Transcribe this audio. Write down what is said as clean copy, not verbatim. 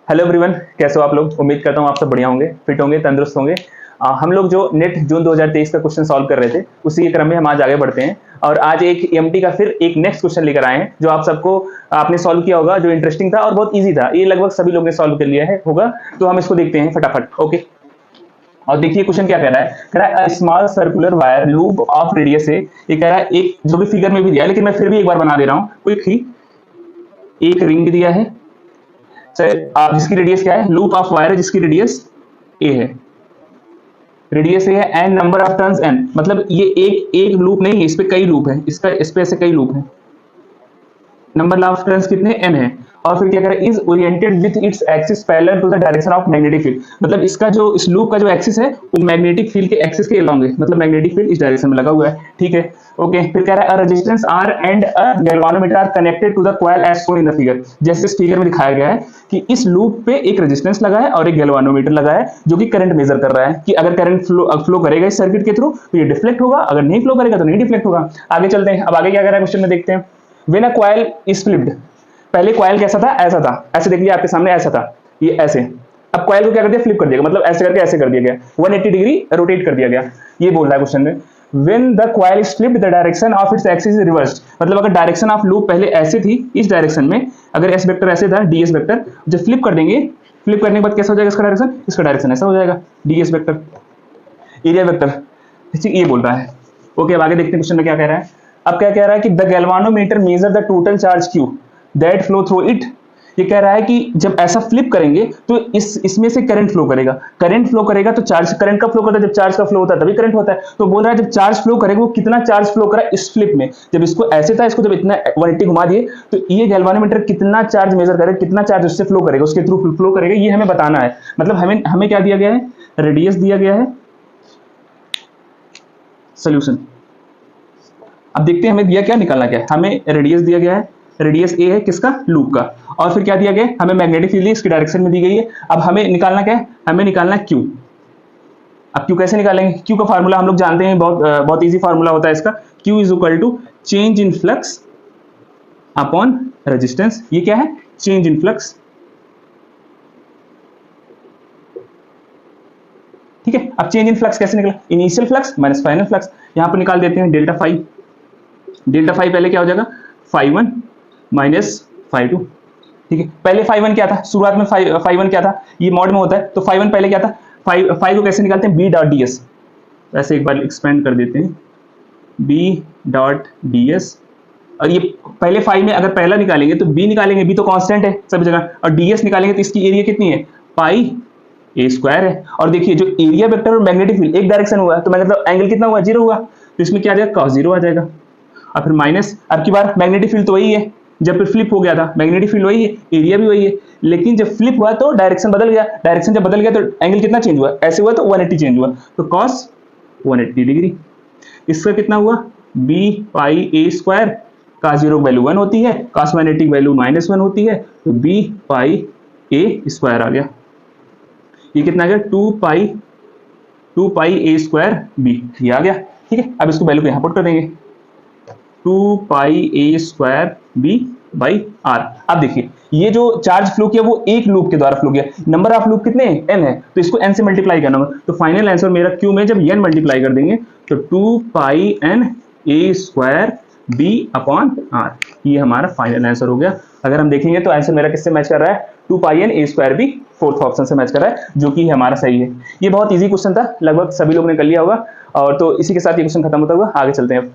Hello everyone, कैसे हो आप लोग। उम्मीद करता हूँ आप सब बढ़िया होंगे, फिट होंगे, तंदुरुस्त होंगे। हम लोग जो नेट जून 2023 का क्वेश्चन सॉल्व कर रहे थे उसी के क्रम में हम आज आगे बढ़ते हैं और आज एक एमटी का फिर एक नेक्स्ट क्वेश्चन लेकर आए हैं जो आप सबको आपने सॉल्व किया होगा, जो इंटरेस्टिंग था और बहुत इजी था। ये लगभग सभी लोग ने सॉल्व कर लिया है होगा, तो हम इसको देखते हैं फटाफट। ओके, और देखिए क्वेश्चन क्या कह रहा है small circular wire loop of radius से। ये कह रहा है एक जो भी फिगर में भी दिया है, लेकिन मैं फिर भी एक बार बना दे रहा हूँ क्विक ही। एक रिंग दिया है, आप जिसकी रेडियस क्या है, लूप ऑफ वायर है जिसकी रेडियस ए है, रेडियस ए है and number of turns n. मतलब ये एक लूप नहीं है, इस पे कई लूप है, इस पे ऐसे कई लूप है। नंबर ऑफ टर्न्स कितने, एन है। और फिर क्या करें, is oriented with its axis parallel to the direction of magnetic field. मतलब इसका जो इस लूप का जो एक्सिस है वो मैग्नेटिक फील्ड के एक्सिस के अलोंग है, मतलब मैग्नेटिक फील्ड इस डायरेक्शन में लगा हुआ है। ठीक है, ओके। फिर कह रहा है resistance R and a galvanometer are connected to the coil as shown in the figure. जैसे इस फिगर में दिखाया गया है कि इस लूप पे एक रेजिस्टेंस लगा है और एक गैल्वानोमीटर लगा है जो कि करंट मेजर कर रहा है कि अगर करंट फ्लो करेगा इस सर्किट के थ्रू तो ये डिफ्लेक्ट होगा, अगर नहीं फ्लो करेगा तो नहीं डिफ्लेक्ट होगा। आगे चलते हैं, अब आगे क्या कर रहा है क्वेश्चन में देखते हैं। When a coil is flipped, पहले कॉइल कैसा था, ऐसा था, ऐसे देख लिया आपके सामने, ऐसा था, ये ऐसे। अब कॉइल को क्या कर दिया, फ्लिप कर दिया, मतलब ऐसे करके ऐसे कर दिया गया, 180 डिग्री रोटेट कर दिया गया। ये बोल रहा है क्वेश्चन में when the coil is flipped the direction of its axis is reversed। मतलब अगर डायरेक्शन ऑफ लूप पहले ऐसे थी इस डायरेक्शन में, अगर एस वेक्टर ऐसे था ds वेक्टर, जब फ्लिप कर देंगे, फ्लिप करने के बाद कैसा हो जाएगा इसका डायरेक्शन ऐसा हो जाएगा, ds वेक्टर, एरिया वेक्टर। ये बोल रहा है। ओके, अब आगे देखते हैं क्वेश्चन में क्या कह रहा है। अब क्या कह रहा है कि the galvanometer measure the total charge Q that flow through it. ये कह रहा है कि जब ऐसा फ्लिप करेंगे तो इसमें से करंट फ्लो करेगा, करंट फ्लो करेगा तो चार्ज, करंट कब फ्लो करता है, जब चार्ज का फ्लो होता है तभी करंट होता है। तो बोल रहा है जब चार्ज फ्लो करेगा वो कितना चार्ज फ्लो करा इस फ्लिप में, जब इसको ऐसे था इसको जब इतना 180 घुमा दिए तो ये गैल्वानोमीटर कितना चार्ज मेजर करेगा, कितना चार्ज उससे फ्लो करेगा, उसके थ्रू फ्लो करेगा, ये हमें बताना है। मतलब हमें क्या दिया गया है, रेडियस दिया गया है, सोल्यूशन। अब देखते हैं हमें दिया क्या, निकालना क्या है। हमें रेडियस दिया गया है, रेडियस ए है किसका, लूप का। और फिर क्या दिया गया, हमें मैग्नेटिक फील्ड इसकी डायरेक्शन में दी गई है। अब हमें निकालना क्या है, हमें निकालना है क्यू। अब क्यू कैसे निकालेंगे, क्यू का फार्मूला हम लोग जानते हैं, बहुत इजी फार्मूला होता है इसका। Q is equal to change in flux upon resistance. ये क्या है, चेंज इन फ्लक्स। ठीक है, अब चेंज इन फ्लक्स कैसे निकला, initial flux minus final flux. यहां पर निकाल देते हैं डेल्टा फाई। डेल्टा फाई पहले क्या हो जाएगा, फाई 1 माइनस फाई 2। ठीक है, पहले फाई 1 क्या था, शुरुआत में फाई 1 क्या था, ये मॉड में होता है, तो फाई 1 पहले क्या था, फाई को कैसे निकालते हैं, बी डॉट डी एस। ऐसे एक बार एक्सपेंड कर देते हैं, बी डॉट डी एस। और ये पहले फाई में अगर पहला निकालेंगे तो बी निकालेंगे, बी तो कांस्टेंट है सभी जगह, और डी एस निकालेंगे तो इसकी एरिया कितनी है, पाई ए स्क्वायर है। और देखिए जो एरिया वेक्टर और मैग्नेटिक फील्ड एक डायरेक्शन हुआ है तो मतलब एंगल कितना हुआ, 0 हुआ, तो इसमें क्या आ जाएगा, cos 0 आ जाएगा। और फिर माइनस, अब की बार मैग्नेटिक फील्ड तो वही है, जब फिर फ्लिप हो गया था मैग्नेटिक फील्ड वही है, एरिया भी वही है, लेकिन जब फ्लिप हुआ तो डायरेक्शन बदल गया, डायरेक्शन जब बदल गया तो एंगल कितना चेंज हुआ, ऐसे हुआ तो 180 चेंज हुआ, तो cos 180 डिग्री। इसका कितना हुआ, b pi a square, cos 0 value 1 होती है, cos 180 वैल्यू -1 होती है, तो b पाई a स्क्वायर आ गया। ये कितना आ गया, 2 पाई a स्क्वायर b, ये आ गया। ठीक है, अब इसको वैल्यू को यहां पुट कर देंगे, 2 pi a square b by R. अब देखिए ये जो चार्ज फ्लो किया वो एक लूप के द्वारा फ्लो किया, नंबर ऑफ लूप कितने हैं, n है, तो इसको n से मल्टीप्लाई करना होगा। तो फाइनल आंसर मेरा q में जब n मल्टीप्लाई कर देंगे तो 2 पाई n a square b upon r, ये हमारा फाइनल आंसर हो गया। अगर हम देखेंगे तो आंसर मेरा किससे मैच कर रहा है, 2 पाई n a square b, fourth option से मैच कर रहा है, जो कि हमारा सही है। ये बहुत इजी क्वेश्चन था, लगभग सभी लोग ने कर लिया होगा। और तो इसी के साथ ये क्वेश्चन खत्म होता हुआ आगे चलते हैं अब।